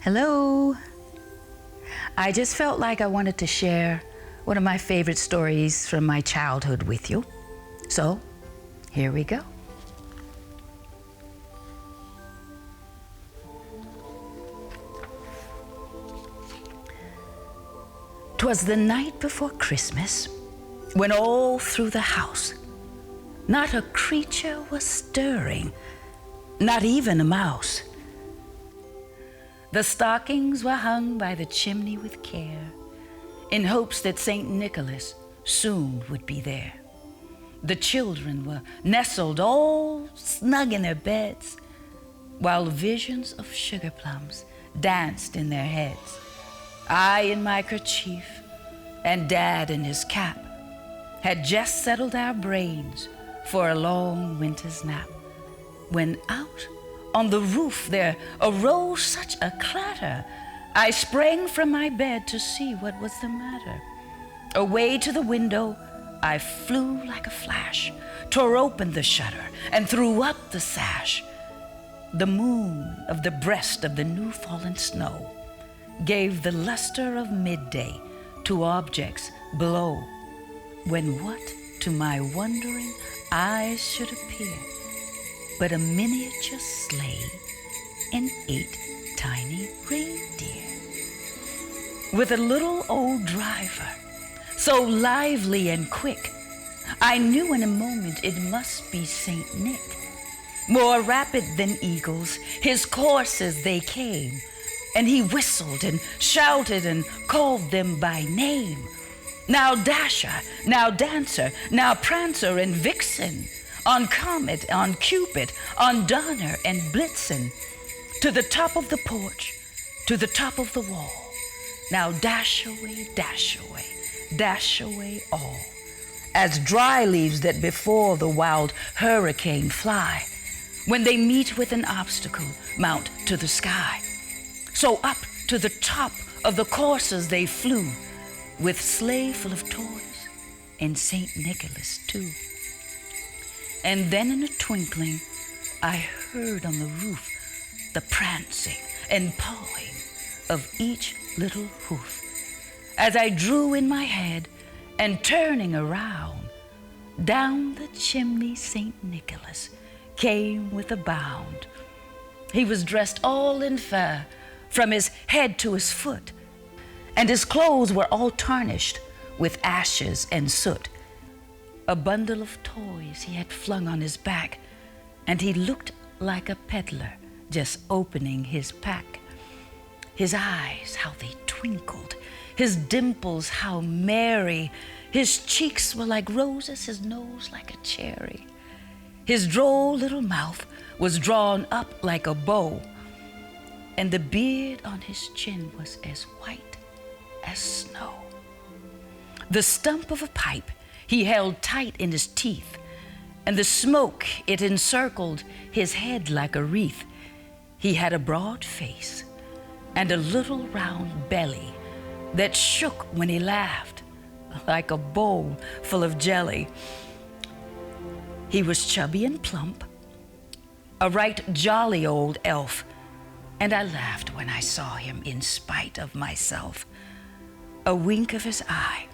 Hello. I just felt like I wanted to share one of my favorite stories from my childhood with you. So, here we go. 'Twas the night before Christmas, when all through the house not a creature was stirring, not even a mouse. The stockings were hung by the chimney with care, in hopes that St. Nicholas soon would be there. The children were nestled all snug in their beds, while visions of sugar plums danced in their heads. I in my kerchief and Dad in his cap had just settled our brains for a long winter's nap, when out on the roof there arose such a clatter, I sprang from my bed to see what was the matter. Away to the window I flew like a flash, tore open the shutter and threw up the sash. The moon of the breast of the new-fallen snow gave the luster of midday to objects below, when what to my wondering eyes should appear but a miniature sleigh and 8 tiny reindeer, with a little old driver, so lively and quick, I knew in a moment it must be Saint Nick. More rapid than eagles, his coursers they came, and he whistled and shouted and called them by name. Now Dasher, now Dancer, now Prancer and Vixen, on Comet, on Cupid, on Donner and Blitzen, to the top of the porch, to the top of the wall. Now dash away all, as dry leaves that before the wild hurricane fly, when they meet with an obstacle, mount to the sky. So up to the top of the coursers they flew, with sleigh full of toys and St. Nicholas too. And then in a twinkling I heard on the roof the prancing and pawing of each little hoof, as I drew in my head and turning around, down the chimney St. Nicholas came with a bound. He was dressed all in fur from his head to his foot, and his clothes were all tarnished with ashes and soot. A bundle of toys he had flung on his back, and he looked like a peddler just opening his pack. His eyes, how they twinkled, his dimples, how merry, his cheeks were like roses, his nose like a cherry. His droll little mouth was drawn up like a bow, and the beard on his chin was as white as snow. The stump of a pipe he held tight in his teeth, and the smoke, it encircled his head like a wreath. He had a broad face and a little round belly that shook when he laughed like a bowl full of jelly. He was chubby and plump, a right jolly old elf, and I laughed when I saw him in spite of myself. A wink of his eye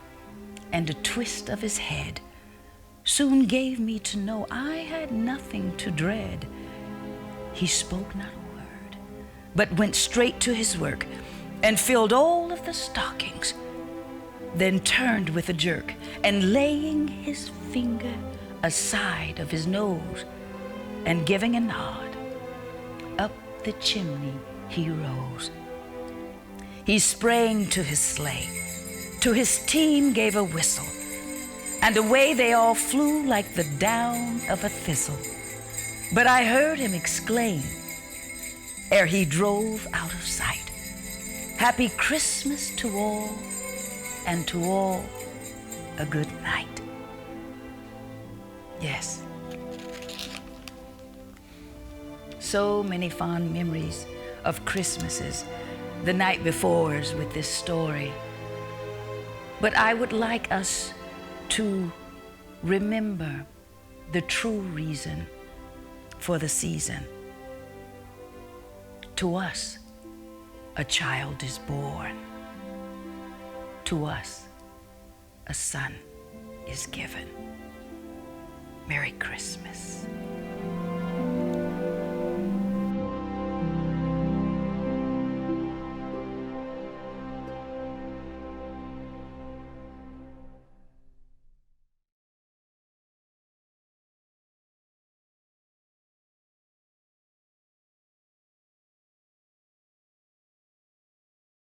and a twist of his head soon gave me to know I had nothing to dread. He spoke not a word, but went straight to his work and filled all of the stockings, then turned with a jerk, and laying his finger aside of his nose and giving a nod, up the chimney he rose. He sprang to his sleigh, to his team gave a whistle, and away they all flew like the down of a thistle. But I heard him exclaim, ere he drove out of sight, "Happy Christmas to all, and to all a good night." Yes. So many fond memories of Christmases, the night befores, with this story. But I would like us to remember the true reason for the season. To us, a child is born. To us, a son is given. Merry Christmas.